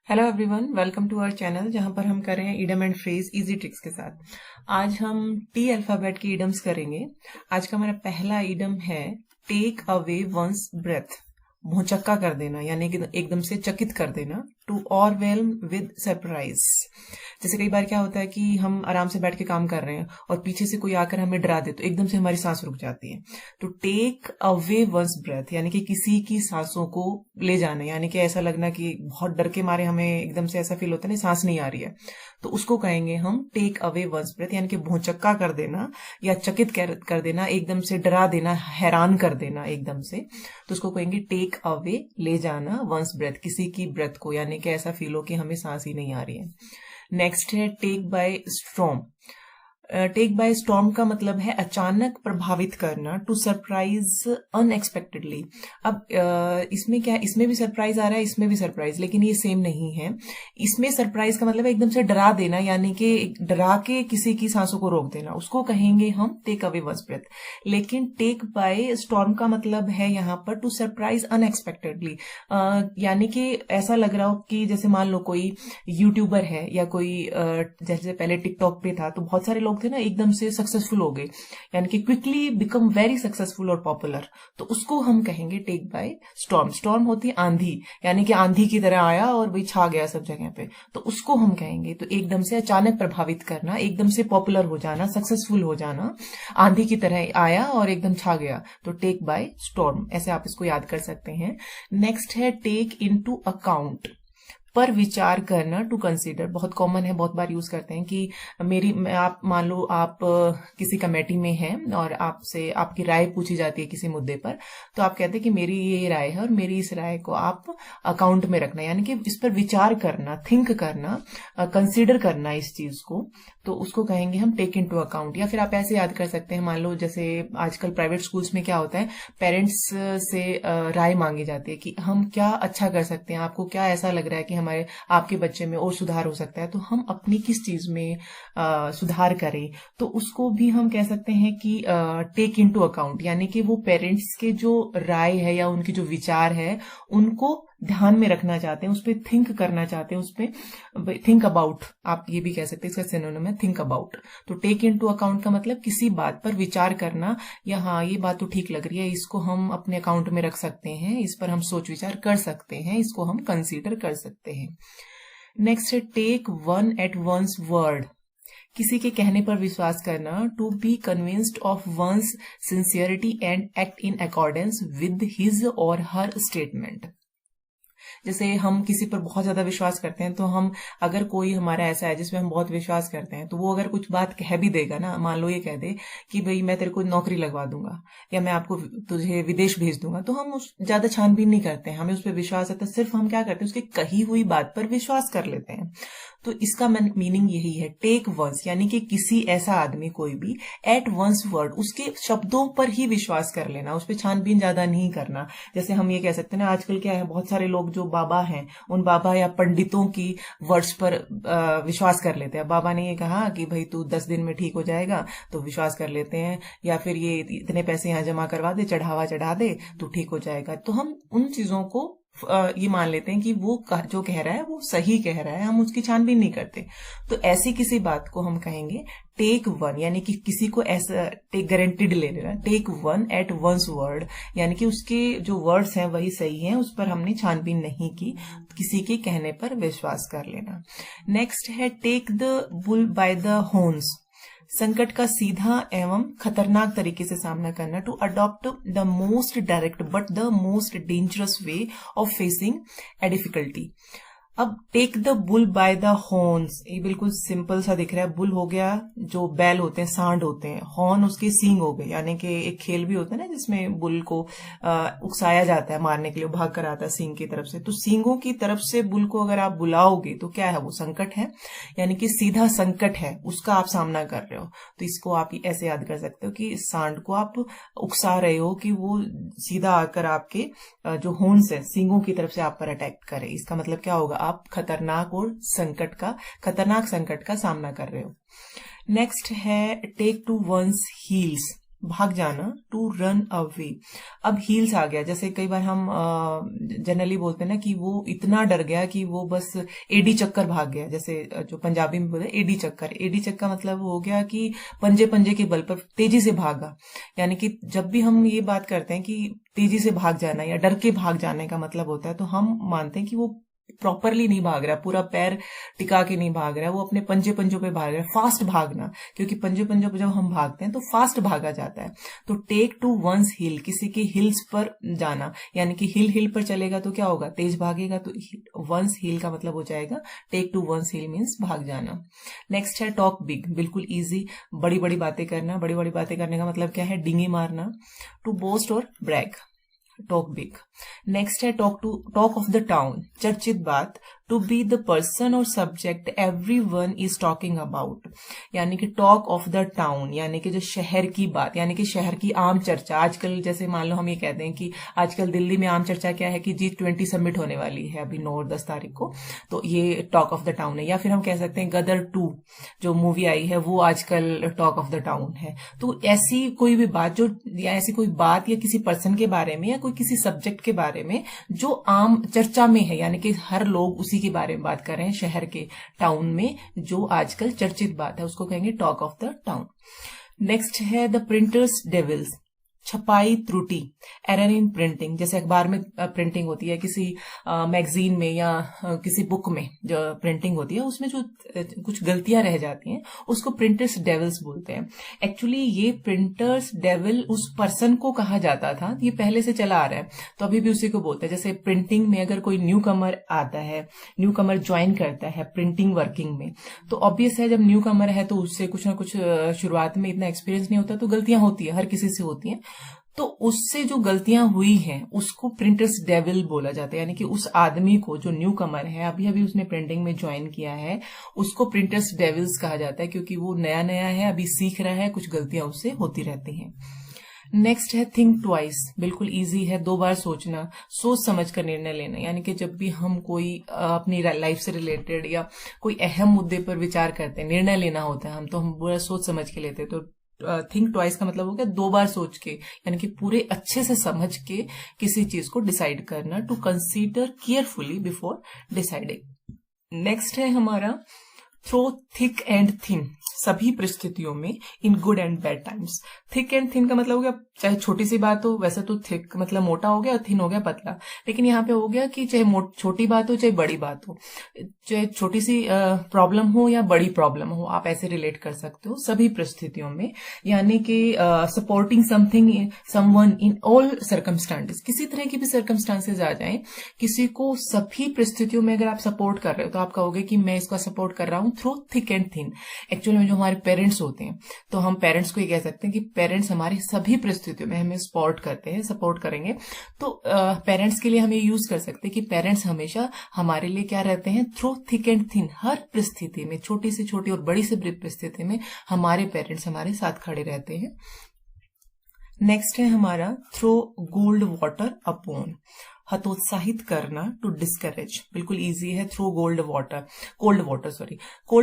Hello everyone, welcome to our channel जहां पर हम कर रहे हैं idiom and phrase easy tricks के साथ। आज हम टी अल्फाबेट के इडम्स करेंगे। आज का हमारा पहला इडम है टेक अवे वंस ब्रेथ। भौचक्का कर देना यानी कि एकदम से चकित कर देना। To overwhelm with surprise. जैसे कई बार क्या होता है कि हम आराम से बैठ के काम कर रहे हैं और पीछे से कोई आकर हमें डरा दे तो एकदम से हमारी सांस रुक जाती है। तो टेक अवे वंस ब्रेथ यानी कि किसी की सांसों को ले जाना, यानी कि ऐसा लगना कि बहुत डर के मारे हमें एकदम से ऐसा फील होता है ना, सांस नहीं आ रही है, तो उसको कहेंगे हम टेक अवे वंस ब्रेथ, यानी कि भौचक्का कर देना या चकित कर देना, एकदम से डरा देना, हैरान कर देना एकदम से। तो उसको कहेंगे टेक अवे, ले जाना, वंस ब्रेथ, किसी की ब्रेथ को, यानी कि ऐसा फील हो कि हमें सांस ही नहीं आ रही है। नेक्स्ट है take by storm. Take by storm का मतलब है अचानक प्रभावित करना, टू सरप्राइज अनएक्सपेक्टेडली। अब इसमें क्या, इसमें भी सरप्राइज आ रहा है, इसमें भी सरप्राइज, लेकिन ये सेम नहीं है। इसमें सरप्राइज का मतलब है एकदम से डरा देना, यानी कि डरा के किसी की सांसों को रोक देना, उसको कहेंगे हम टेक अवे वंस ब्रेथ। लेकिन टेक बाय स्टॉर्म का मतलब है यहाँ पर टू सरप्राइज अनएक्सपेक्टेडली, यानी कि ऐसा लग रहा हो कि जैसे मान लो कोई यूट्यूबर है या कोई जैसे पहले टिकटॉक पे था तो बहुत सारे लोग थे ना, एकदम से सक्सेसफुल हो गए, यानी कि क्विकली बिकम वेरी सक्सेसफुल और पॉपुलर, तो उसको हम कहेंगे टेक बाय स्टॉर्म। स्टॉर्म होती है आंधी, यानी कि आंधी की तरह आया और वही छा गया सब जगह पे, तो उसको हम कहेंगे। तो एकदम से अचानक प्रभावित करना, एकदम से पॉपुलर हो जाना, सक्सेसफुल हो जाना, आंधी की तरह आया और एकदम छा गया, तो टेक बाय स्टॉर्म, ऐसे आप इसको याद कर सकते हैं। नेक्स्ट है टेक इनटू अकाउंट, पर विचार करना, टू कंसीडर। बहुत कॉमन है, बहुत बार यूज करते हैं कि आप मान लो आप किसी कमेटी में हैं और आपसे आपकी राय पूछी जाती है किसी मुद्दे पर, तो आप कहते हैं कि मेरी ये राय है और मेरी इस राय को आप अकाउंट में रखना, यानी कि इस पर विचार करना, थिंक करना, कंसीडर करना इस चीज को, तो उसको कहेंगे हम टेक इन टू अकाउंट। या फिर आप ऐसे याद कर सकते हैं, मान लो जैसे आजकल प्राइवेट स्कूल्स में क्या होता है, पेरेंट्स से राय मांगी जाती है कि हम क्या अच्छा कर सकते हैं, आपको क्या ऐसा लग रहा है कि हमारे आपके बच्चे में और सुधार हो सकता है, तो हम अपनी किस चीज में सुधार करें, तो उसको भी हम कह सकते हैं कि टेक इन टू अकाउंट, यानी कि वो पेरेंट्स के जो राय है या उनकी जो विचार है उनको ध्यान में रखना चाहते हैं, उस पर थिंक करना चाहते हैं, उस पर थिंक अबाउट, आप ये भी कह सकते हैं, इसका सिनोनिम है थिंक अबाउट। तो टेक इन टू अकाउंट का मतलब किसी बात पर विचार करना, या हाँ ये बात तो ठीक लग रही है, इसको हम अपने अकाउंट में रख सकते हैं, इस पर हम सोच विचार कर सकते हैं, इसको हम कंसीडर कर सकते हैं। नेक्स्ट है take one at one's word, किसी के कहने पर विश्वास करना, to be convinced of one's sincerity and act in accordance with his or her statement. जैसे हम किसी पर बहुत ज्यादा विश्वास करते हैं, तो हम, अगर कोई हमारा ऐसा है जिसमें हम बहुत विश्वास करते हैं, तो वो अगर कुछ बात कह भी देगा ना, मान लो ये कह दे कि भाई मैं तेरे को नौकरी लगवा दूंगा या मैं आपको तुझे विदेश भेज दूंगा, तो हम उस ज्यादा छानबीन नहीं करते हैं, हमें उस पर विश्वास है तो सिर्फ हम क्या करते हैं, उसकी कही हुई बात पर विश्वास कर लेते हैं। तो इसका मीनिंग यही है टेक वंस, यानी कि किसी ऐसा आदमी कोई भी, एट वंस वर्ड, उसके शब्दों पर ही विश्वास कर लेना, उस पर छानबीन ज्यादा नहीं करना। जैसे हम ये कह सकते हैं ना, आजकल क्या है, बहुत सारे लोग जो बाबा हैं उन बाबा या पंडितों की वर्ड्स पर विश्वास कर लेते हैं। बाबा ने ये कहा कि भाई तू 10 दिन में ठीक हो जाएगा, तो विश्वास कर लेते हैं, या फिर ये इतने पैसे यहाँ जमा करवा दे, चढ़ावा चढ़ा दे, तू ठीक हो जाएगा, तो हम उन चीजों को ये मान लेते हैं कि वो जो कह रहा है वो सही कह रहा है, हम उसकी छानबीन नहीं करते। तो ऐसी किसी बात को हम कहेंगे टेक वन, यानी कि किसी को ऐसा टेक गारंटीड ले लेना, take one at one's word, यानी कि उसके जो वर्ड्स हैं वही सही हैं, उस पर हमने छानबीन नहीं की, किसी के कहने पर विश्वास कर लेना। नेक्स्ट है take the bull by the horns, संकट का सीधा एवं खतरनाक तरीके से सामना करना, to adopt the most direct but the most dangerous way of facing a difficulty. अब take the bull by the horns, ये बिल्कुल सिंपल सा दिख रहा है। बुल हो गया जो बैल होते हैं, सांड होते हैं, हॉर्न उसके सींग हो गए, यानी कि एक खेल भी होता है ना जिसमें बुल को उकसाया जाता है मारने के लिए, भाग कर आता है सींग की तरफ से, तो सींगों की तरफ से बुल को अगर आप बुलाओगे तो क्या है, वो संकट है, यानी कि सीधा संकट है, उसका आप सामना कर रहे हो। तो इसको आप ऐसे याद कर सकते हो कि सांड को आप उकसा रहे हो कि वो सीधा आकर आपके जो हॉर्न्स है, सींगों की तरफ से आप पर अटैक करे। इसका मतलब क्या होगा, आप खतरनाक संकट का सामना कर रहे हो। नेक्स्ट है टेक टू वंस हील्स, भाग जाना, टू रन अवे। अब हील्स आ गया, जैसे कई बार हम जनरली बोलते हैं ना कि वो इतना डर गया कि वो बस एडी चक्कर भाग गया, जैसे जो पंजाबी में बोलते हैं एडी चक्कर। एडी चक्कर मतलब हो गया कि पंजे पंजे के बल पर तेजी से भागा। यानी कि जब भी हम ये बात करते हैं कि तेजी से भाग जाना या डर के भाग जाने का मतलब होता है, तो हम मानते हैं कि वो प्रॉपरली नहीं भाग रहा, पूरा पैर टिका के नहीं भाग रहा है, वो अपने पंजे पंजों पे भाग रहा है। फास्ट भागना, क्योंकि पंजे पंजों पे जब हम भागते हैं तो फास्ट भागा जाता है। तो टेक टू वंस हिल, किसी की हिल्स पर जाना, यानी कि हिल पर चलेगा तो क्या होगा, तेज भागेगा। तो वंस हिल का मतलब हो जाएगा take to one's heel means भाग जाना। नेक्स्ट है टॉक बिग, बिल्कुल इजी, बड़ी बड़ी बातें करना। बड़ी बड़ी बातें करने का मतलब क्या है, डींगे मारना। टू बोस्ट और ब्रैग, टॉक बिग। नेक्स्ट है टॉक ऑफ द टाउन, चर्चित बात। टू बी द पर्सन और subject everyone is talking about, यानी कि टॉक ऑफ द टाउन, यानी कि जो शहर की बात, यानी कि शहर की आम चर्चा। आजकल जैसे मान लो हम ये कहते हैं कि आजकल दिल्ली में आम चर्चा क्या है कि G20 समिट होने वाली है अभी 9 और 10 तारीख को, तो ये टॉक ऑफ द टाउन है। या फिर हम कह सकते हैं गदर 2 जो मूवी आई है वो आजकल टॉक ऑफ द टाउन है। तो ऐसी कोई भी बात जो, या ऐसी कोई बात या किसी पर्सन के बारे में या कोई किसी सब्जेक्ट के बारे में जो आम चर्चा में है, यानी कि हर लोग उसी के बारे में बात कर रहे हैं, शहर के टाउन में जो आजकल चर्चित बात है, उसको कहेंगे talk of the town. Next है द प्रिंटर्स डेविल्स, छपाई त्रुटि, एरर इन प्रिंटिंग। जैसे अखबार में प्रिंटिंग होती है, किसी मैगजीन में या किसी बुक में जो प्रिंटिंग होती है उसमें जो कुछ गलतियां रह जाती हैं उसको प्रिंटर्स डेविल्स बोलते हैं। एक्चुअली ये प्रिंटर्स डेविल उस पर्सन को कहा जाता था, ये पहले से चला आ रहा है तो अभी भी उसी को बोलते हैं। जैसे प्रिंटिंग में अगर कोई न्यू कमर आता है, न्यू कमर ज्वाइन करता है प्रिंटिंग वर्किंग में, तो ऑब्वियस है जब न्यू कमर है तो उससे कुछ ना कुछ शुरुआत में इतना एक्सपीरियंस नहीं होता, तो गलतियां होती है, हर किसी से होती हैं। तो उससे जो गलतियां हुई हैं उसको प्रिंटर्स डेविल बोला जाता है, यानी कि उस आदमी को जो न्यू कमर है, अभी अभी उसने प्रिंटिंग में ज्वाइन किया है, उसको प्रिंटर्स डेविल्स कहा जाता है, क्योंकि वो नया नया है, अभी सीख रहा है, कुछ गलतियां उससे होती रहती हैं। नेक्स्ट है थिंक ट्वाइस, बिल्कुल इजी है, 2 बार सोचना, सोच समझ कर निर्णय लेना। यानी कि जब भी हम कोई अपनी लाइफ से रिलेटेड या कोई अहम मुद्दे पर विचार करते हैं, निर्णय लेना होता है, हम पूरा सोच समझ के लेते हैं। तो थिंक ट्वाइस का मतलब हो गया 2 बार सोच के, यानी कि पूरे अच्छे से समझ के किसी चीज को डिसाइड करना। To consider carefully before deciding. Next है हमारा थ्रो थिक एंड थिन, सभी परिस्थितियों में, in good and bad times. Thick and thin का मतलब हो गया चाहे छोटी सी बात हो, वैसे तो थिक मतलब मोटा हो गया और थिन हो गया पतला, लेकिन यहाँ पे हो गया कि चाहे छोटी बात हो चाहे बड़ी बात हो, चाहे छोटी सी प्रॉब्लम हो या बड़ी प्रॉब्लम हो, आप ऐसे रिलेट कर सकते हो सभी परिस्थितियों में। यानी कि supporting something someone in all circumstances, किसी तरह की भी सर्कमस्टांसेस आ जाएं, किसी को सभी परिस्थितियों में अगर आप सपोर्ट कर रहे हो तो आप कहोगे कि मैं इसका सपोर्ट कर रहा हूं through thick and thin. Actually में जो हमारे पेरेंट्स होते हैं, तो हम पेरेंट्स को ये कह सकते हैं कि पेरेंट्स हमारी सभी परिस्थितियों में हमें सपोर्ट करते हैं, सपोर्ट करेंगे। तो पेरेंट्स के लिए हम ये यूज कर सकते हैं कि पेरेंट्स हमेशा हमारे लिए क्या रहते हैं, थ्रू थिक एंड थिन, हर परिस्थिति में, छोटी से छोटी और बड़ी से बड़ी परिस्थिति में हमारे पेरेंट्स हमारे साथ खड़े रहते हैं। नेक्स्ट है हमारा थ्रो गोल्ड वाटर अपॉन, हतोत्साहित करना, टू डिस्करेज, बिल्कुल इजी है। थ्रो कोल्ड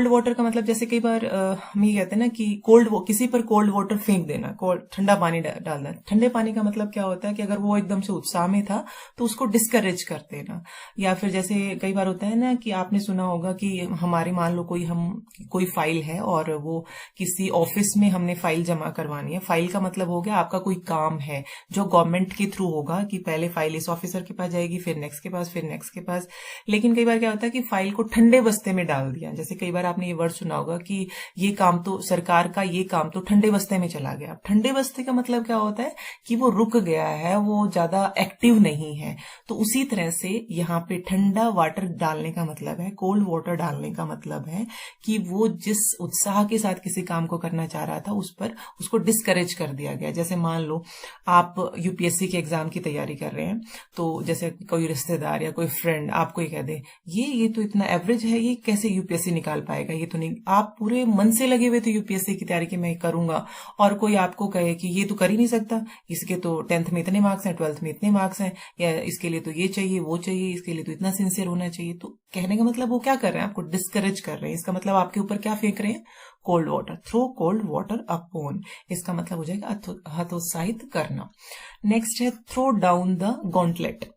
वाटर का मतलब जैसे कई बार हम ये कहते हैं ना कि किसी पर कोल्ड वाटर फेंक देना, ठंडा पानी डालना। ठंडे पानी का मतलब क्या होता है कि अगर वो एकदम से उत्साह में था तो उसको डिस्करेज कर देना। या फिर जैसे कई बार होता है ना कि आपने सुना होगा कि हमारे मान लो कोई फाइल है और वो किसी ऑफिस में हमने फाइल जमा करवानी है। फाइल का मतलब हो गया आपका कोई काम है जो गवर्नमेंट के थ्रू होगा, कि पहले फाइल इस ऑफिसर के पास जाएगी, फिर नेक्स्ट के पास, फिर नेक्स्ट के पास। लेकिन कई बार क्या होता है कि फाइल को ठंडे बस्ते में डाल दिया। जैसे कई बार आपने ये वर्ड सुना होगा कि ये काम तो सरकार का, ये काम तो ठंडे बस्ते में चला गया। ठंडे बस्ते का मतलब क्या होता है कि वो रुक गया है, वो ज्यादा एक्टिव नहीं है। तो उसी तरह से यहाँ पे ठंडा वाटर डालने का मतलब है, कोल्ड वाटर डालने का मतलब है कि वो जिस उत्साह के साथ किसी काम को करना चाह रहा था उसको डिस्करेज कर दिया गया। जैसे मान लो आप यूपीएससी के एग्जाम की तैयारी कर रहे हैं, तो जैसे कोई रिश्तेदार या कोई फ्रेंड आपको ये कह दे ये तो इतना एवरेज है, ये कैसे यूपीएससी निकाल पाएगा, ये तो नहीं। आप पूरे मन से लगे हुए थे यूपीएससी की तैयारी की मैं करूंगा, और कोई आपको कहे कि ये तो कर ही नहीं सकता, इसके तो 10th में इतने मार्क्स हैं, 12th में इतने मार्क्स हैं, या इसके लिए तो ये चाहिए वो चाहिए, इसके लिए तो इतना सिंसियर होना चाहिए। तो कहने का मतलब वो क्या कर रहे हैं, आपको डिस्करेज कर रहे हैं। इसका मतलब आपके ऊपर क्या फेंक रहे हैं, cold water, throw cold water upon, इसका मतलब हो जाएगा हतोत्साहित करना। नेक्स्ट है throw down the gauntlet,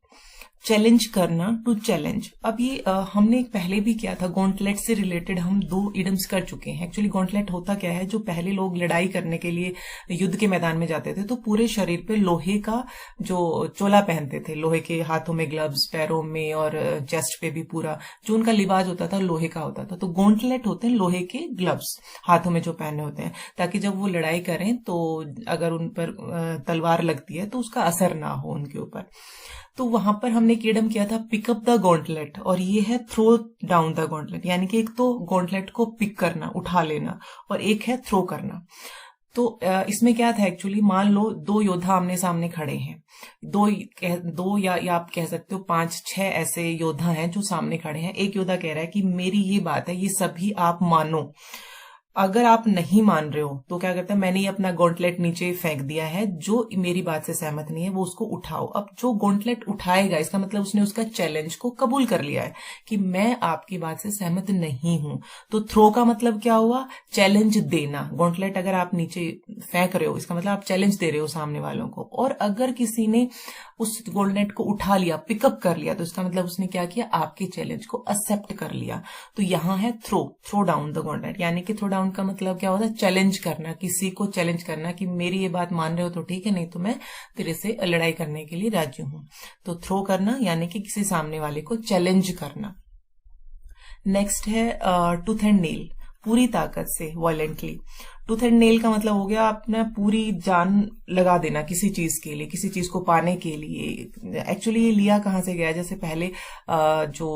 challenge करना, टू चैलेंज। अब ये हमने पहले भी किया था, गॉन्टलेट से रिलेटेड हम 2 इडम्स कर चुके हैं। एक्चुअली गॉन्टलेट होता क्या है, जो पहले लोग लड़ाई करने के लिए युद्ध के मैदान में जाते थे तो पूरे शरीर पे लोहे का जो चोला पहनते थे, लोहे के, हाथों में ग्लव्स, पैरों में और चेस्ट पे भी पूरा जो उनका लिबास होता था लोहे का होता था। तो गॉन्टलेट होते हैं लोहे के ग्लव्स, हाथों में जो पहने होते हैं, ताकि जब वो लड़ाई करें तो अगर उन पर तलवार लगती है तो उसका असर ना हो उनके ऊपर। तो वहां पर हमने एक इडम किया था पिकअप द गॉन्टलेट, और ये है थ्रो डाउन द गॉन्टलेट, यानी कि एक तो गॉन्टलेट को पिक करना, उठा लेना, और एक है थ्रो करना। तो इसमें क्या था एक्चुअली, मान लो 2 योद्धा आमने सामने खड़े हैं, दो या आप कह सकते हो 5-6 ऐसे योद्धा हैं जो सामने खड़े हैं। एक योद्धा कह रहा है कि मेरी ये बात है, ये सभी आप मानो, अगर आप नहीं मान रहे हो तो क्या करता है, मैंने ये अपना गॉन्टलेट नीचे फेंक दिया है, जो मेरी बात से सहमत नहीं है वो उसको उठाओ। अब जो गॉन्टलेट उठाएगा इसका मतलब उसने उसका चैलेंज को कबूल कर लिया है कि मैं आपकी बात से सहमत नहीं हूं। तो थ्रो का मतलब क्या हुआ, चैलेंज देना। गॉन्टलेट अगर आप नीचे फेंक रहे हो इसका मतलब आप चैलेंज दे रहे हो सामने वालों को, और अगर किसी ने उस गॉन्टलेट को उठा लिया, पिकअप कर लिया, तो इसका मतलब उसने क्या किया, आपके चैलेंज को एक्सेप्ट कर लिया। तो यहां है थ्रो डाउन द गॉन्टलेट, यानी कि थ्रो डाउन का मतलब क्या होता है, चैलेंज करना, किसी को चैलेंज करना कि मेरी ये बात मान रहे हो तो ठीक है, नहीं तो मैं तेरे से लड़ाई करने के लिए राजी हूं। तो थ्रो करना यानी कि किसी सामने वाले को चैलेंज करना। नेक्स्ट है टूथ एंड नेल, पूरी ताकत से, वायलेंटली। टूथ एंड नेल का मतलब हो गया अपना पूरी जान लगा देना किसी चीज के लिए, किसी चीज को पाने के लिए। एक्चुअली ये लिया कहां से गया, जैसे पहले जो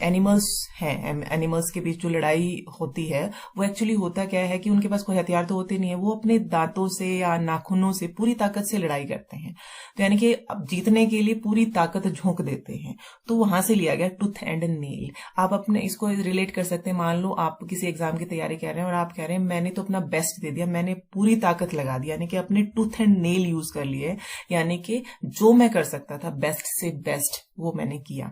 एनिमल्स हैं, एनिमल्स के बीच जो लड़ाई होती है वो एक्चुअली होता क्या है कि उनके पास कोई हथियार तो होते नहीं है, वो अपने दांतों से या नाखूनों से पूरी ताकत से लड़ाई करते हैं। तो यानी कि अब जीतने के लिए पूरी ताकत झोंक देते हैं, तो वहां से लिया गया टूथ एंड नेल। आप अपने इसको रिलेट कर सकते हैं, मान लो आप किसी एग्जाम की तैयारी कर रहे हैं और आप कह रहे हैं मैंने तो अपना बेस्ट दे दिया, मैंने पूरी ताकत लगा दी, यानी कि अपने टूथ एंड नेल यूज कर लिए, यानी कि जो मैं कर सकता था बेस्ट से बेस्ट वो मैंने किया।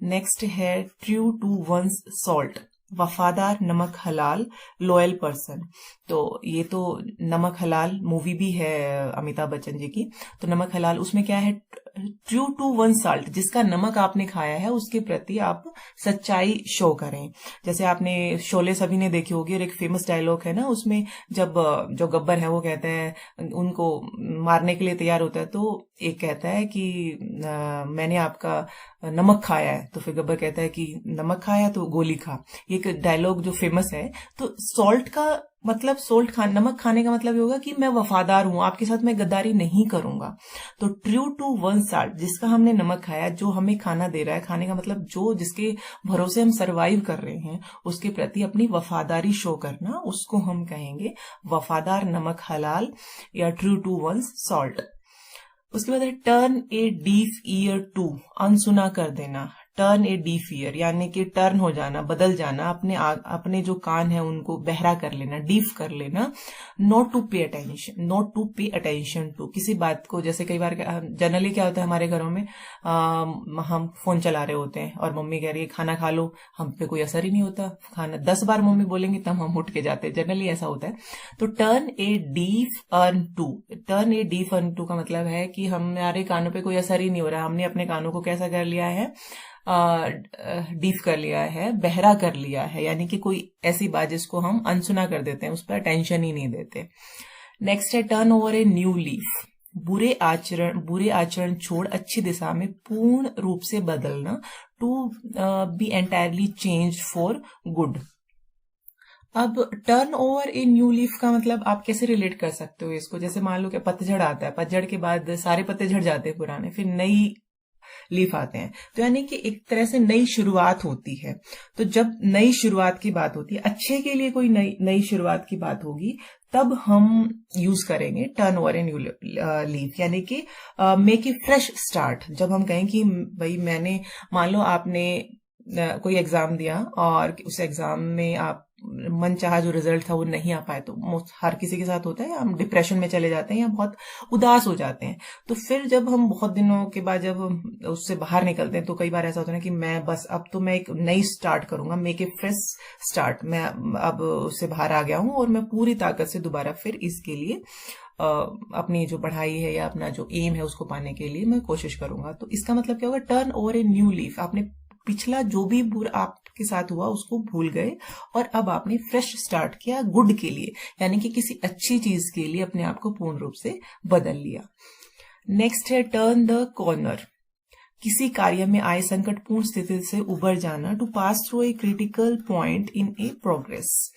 नेक्स्ट है ट्रू टू वंस सॉल्ट, वफादार, नमक हलाल, लॉयल पर्सन। तो ये तो नमक हलाल मूवी भी है अमिताभ बच्चन जी की, तो नमक हलाल उसमें क्या है, ट्रू टू वन साल्ट, जिसका नमक आपने खाया है उसके प्रति आप सच्चाई शो करें। जैसे आपने शोले सभी ने देखी होगी, और एक फेमस डायलॉग है ना उसमें, जब जो गब्बर है वो कहता है, उनको मारने के लिए तैयार होता है, तो एक कहता है कि मैंने आपका नमक खाया है, तो फिर गब्बर कहता है कि नमक खाया तो गोली खा। ये एक डायलॉग जो फेमस है। तो सॉल्ट का मतलब नमक खाने का मतलब ये होगा कि मैं वफादार हूं, आपके साथ मैं गद्दारी नहीं करूंगा। तो ट्रू टू वन साल्ट, जिसका हमने नमक खाया, जो हमें खाना दे रहा है, खाने का मतलब जो जिसके भरोसे हम सरवाइव कर रहे हैं उसके प्रति अपनी वफादारी शो करना, उसको हम कहेंगे वफादार, नमक हलाल या ट्रू टू वन सॉल्ट। उसके बाद है turn a deaf ear to, अनसुना कर देना। टर्न ए डीफ ईयर यानी कि टर्न हो जाना, बदल जाना, अपने जो कान है उनको बहरा कर लेना, डीफ कर लेना। Not to pay attention to, किसी बात को, जैसे कई बार जनरली क्या होता है हमारे घरों में, हम फोन चला रहे होते हैं और मम्मी कह रही है खाना खा लो, हम पे कोई असर ही नहीं होता, खाना 10 बार मम्मी बोलेंगे तब हम उठ के जाते हैं, जनरली ऐसा होता है। तो turn a deaf ear to, turn a deaf ear to का मतलब है कि हमारे कानों पे कोई असर ही नहीं हो रहा, हमने अपने कानों को कैसा कर लिया है, डीफ कर लिया है, बहरा कर लिया है, यानी कि कोई ऐसी बात जिसको हम अनसुना कर देते हैं, उस पर अटेंशन ही नहीं देते। नेक्स्ट है turn over a new leaf, बुरे आचरण छोड़ अच्छी दिशा में पूर्ण रूप से बदलना। To be entirely change for good. अब turn over a new leaf का मतलब आप कैसे रिलेट कर सकते हो इसको, जैसे मान लो कि पतझड़ आता है, पतझड़ के बाद सारे पत्ते झड़ जाते हैं पुराने, फिर नई लीफ आते हैं, तो यानी कि एक तरह से नई शुरुआत होती है। तो जब नई शुरुआत की बात होती है, अच्छे के लिए कोई नई शुरुआत की बात होगी, तब हम यूज करेंगे turn over a new leaf, यानी कि मेक ए फ्रेश स्टार्ट। जब हम कहें कि भाई मैंने, मान लो आपने कोई एग्जाम दिया और उस एग्जाम में आप मन चाहा जो रिजल्ट था वो नहीं आ पाए, तो हर किसी के साथ होता है, हम डिप्रेशन में चले जाते हैं या बहुत उदास हो जाते हैं। तो फिर जब हम बहुत दिनों के बाद जब उससे बाहर निकलते हैं तो कई बार ऐसा होता है कि मैं बस अब तो मैं एक नई स्टार्ट करूंगा, मेक ए फ्रेश स्टार्ट, मैं अब उससे बाहर आ गया हूं और मैं पूरी ताकत से दोबारा फिर इसके लिए अपनी जो पढ़ाई है या अपना जो एम है उसको पाने के लिए मैं कोशिश करूंगा। तो इसका मतलब क्या होगा, turn over a new leaf. आपने पिछला जो भी बुरा आपके साथ हुआ उसको भूल गए और अब आपने फ्रेश स्टार्ट किया गुड के लिए, यानी कि किसी अच्छी चीज के लिए अपने आप को पूर्ण रूप से बदल लिया। नेक्स्ट है टर्न द कॉर्नर। किसी कार्य में आए संकटपूर्ण स्थिति से उबर जाना, to pass through a critical point in a progress.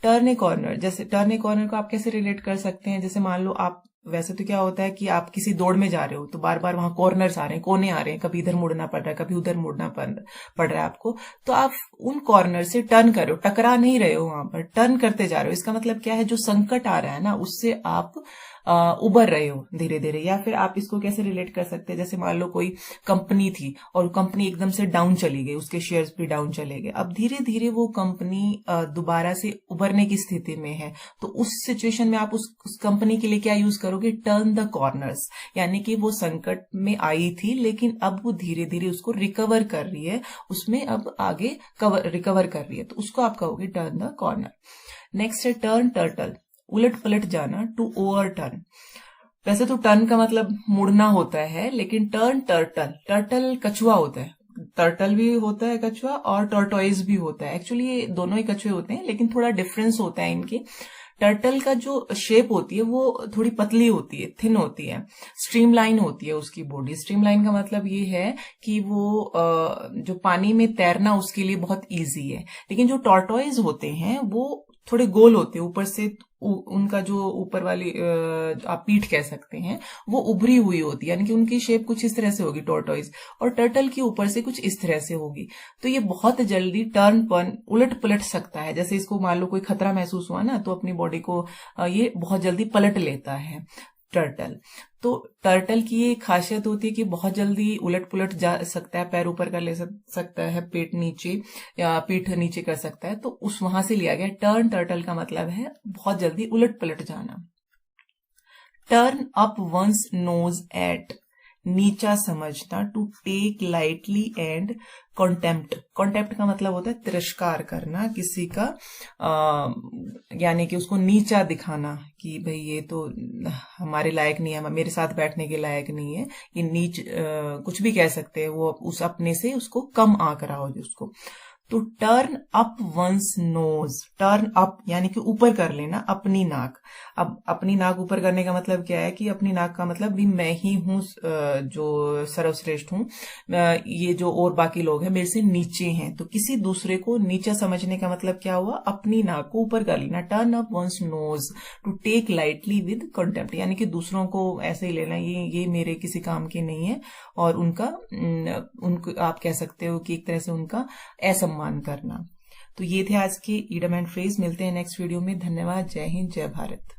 Turn a corner, जैसे टर्न ए कॉर्नर को आप कैसे रिलेट कर सकते हैं, जैसे मान लो आप, वैसे तो क्या होता है कि आप किसी दौड़ में जा रहे हो तो बार बार वहां कॉर्नर्स आ रहे हैं, कोने आ रहे हैं, कभी इधर मुड़ना पड़ रहा है, कभी उधर मुड़ना पड़ रहा है आपको, तो आप उन कॉर्नर से टर्न कर रहे हो, टकरा नहीं रहे हो, वहां पर टर्न करते जा रहे हो। इसका मतलब क्या है, जो संकट आ रहा है ना उससे आप उबर रहे हो धीरे धीरे। या फिर आप इसको कैसे रिलेट कर सकते हैं, जैसे मान लो कोई कंपनी थी और कंपनी एकदम से डाउन चली गई, उसके शेयर्स भी डाउन चले गए, अब धीरे धीरे वो कंपनी दोबारा से उबरने की स्थिति में है, तो उस सिचुएशन में आप उस कंपनी के लिए क्या यूज करोगे, टर्न द कॉर्नर्स, यानी कि वो संकट में आई थी लेकिन अब वो धीरे धीरे उसको रिकवर कर रही है, उसमें अब आगे रिकवर कर रही है, तो उसको आप कहोगे टर्न द कॉर्नर। नेक्स्ट है टर्न टर्टल, उलट पलट जाना, टू ओवर टर्न। वैसे तो टर्न का मतलब मुड़ना होता है, लेकिन टर्न टर्टल, टर्टल कछुआ होता है, टर्टल भी होता है कछुआ और टर्टोइज भी होता है, एक्चुअली ये दोनों ही कछुए होते हैं लेकिन थोड़ा डिफरेंस होता है इनके। टर्टल का जो शेप होती है वो थोड़ी पतली होती है, थिन होती है, स्ट्रीमलाइन होती है उसकी बॉडी। स्ट्रीमलाइन का मतलब ये है कि वो जो पानी में तैरना उसके लिए बहुत इजी है। लेकिन जो टॉर्टोइज होते हैं वो थोड़े गोल होते हैं, ऊपर से उनका जो ऊपर वाली आप पीठ कह सकते हैं वो उभरी हुई होती है, यानी कि उनकी शेप कुछ इस तरह से होगी टॉर्टोइज, और टर्टल की ऊपर से कुछ इस तरह से होगी। तो ये बहुत जल्दी उलट पलट सकता है। जैसे इसको मान लो कोई खतरा महसूस हुआ ना तो अपनी बॉडी को ये बहुत जल्दी पलट लेता है टर्टल। तो टर्टल की ये खासियत होती है कि बहुत जल्दी उलट पुलट जा सकता है, पैर ऊपर कर ले सकता है, पेट नीचे या पीठ नीचे कर सकता है, तो उस वहां से लिया गया। टर्न टर्टल का मतलब है बहुत जल्दी उलट पलट जाना। Turn up one's nose at, नीचा समझना, to take lightly and contempt. Contempt का मतलब होता है तिरस्कार करना किसी का, यानी कि उसको नीचा दिखाना कि भाई ये तो हमारे लायक नहीं है, मेरे साथ बैठने के लायक नहीं है, ये नीच कुछ भी कह सकते हैं, वो उस अपने से उसको कम आंक रहा हो जिसको। तो turn up one's knows, turn up यानी कि ऊपर कर लेना अपनी नाक। अब अपनी नाक ऊपर करने का मतलब क्या है कि अपनी नाक का मतलब भी मैं ही हूं जो सर्वश्रेष्ठ हूं, ये जो और बाकी लोग हैं मेरे से नीचे हैं। तो किसी दूसरे को नीचा समझने का मतलब क्या हुआ, अपनी नाक को ऊपर कर लेना। Turn up one's nose to take lightly with contempt, यानी कि दूसरों को ऐसे ही लेना, ये मेरे किसी काम के नहीं है, और उनको आप कह सकते हो कि एक तरह से उनका असम्मान करना। तो ये थे आज के इडम एंड फ्रेज। मिलते हैं नेक्स्ट वीडियो में। धन्यवाद। जय हिंद, जय भारत।